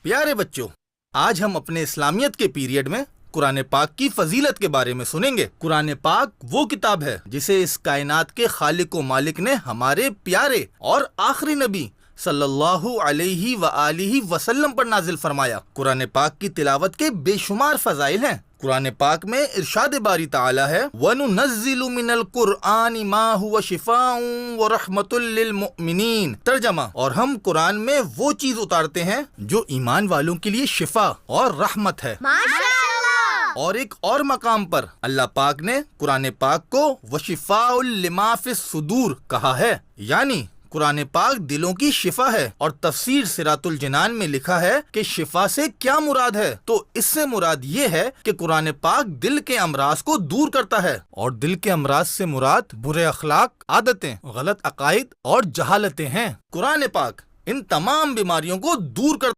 پیارے بچوں، آج ہم اپنے اسلامیت کے پیریڈ میں قرآن پاک کی فضیلت کے بارے میں سنیں گے۔ قرآن پاک وہ کتاب ہے جسے اس کائنات کے خالق و مالک نے ہمارے پیارے اور آخری نبی صلی اللہ علیہ وآلہ وسلم پر نازل فرمایا۔ قرآن پاک کی تلاوت کے بے شمار فضائل ہیں۔ قرآن پاک میں ارشاد باری تعالی ہے وَنُنَزِّلُ مِنَ الْقُرْآنِ مَا هُوَ شِفَاءٌ وَرَحْمَةٌ لِّلْمُؤْمِنِينَ۔ ترجمہ، اور ہم قرآن میں وہ چیز اتارتے ہیں جو ایمان والوں کے لیے شفا اور رحمت ہے۔ اور ایک اور مقام پر اللہ پاک نے قرآن پاک کو وَشِفَاءٌ لِّمَا فِي الصُّدُورِ کہا ہے، یعنی قرآن پاک دلوں کی شفا ہے۔ اور تفسیر صراط الجنان میں لکھا ہے کہ شفا سے کیا مراد ہے، تو اس سے مراد یہ ہے کہ قرآن پاک دل کے امراض کو دور کرتا ہے، اور دل کے امراض سے مراد برے اخلاق، عادتیں، غلط عقائد اور جہالتیں ہیں۔ قرآن پاک ان تمام بیماریوں کو دور کرتا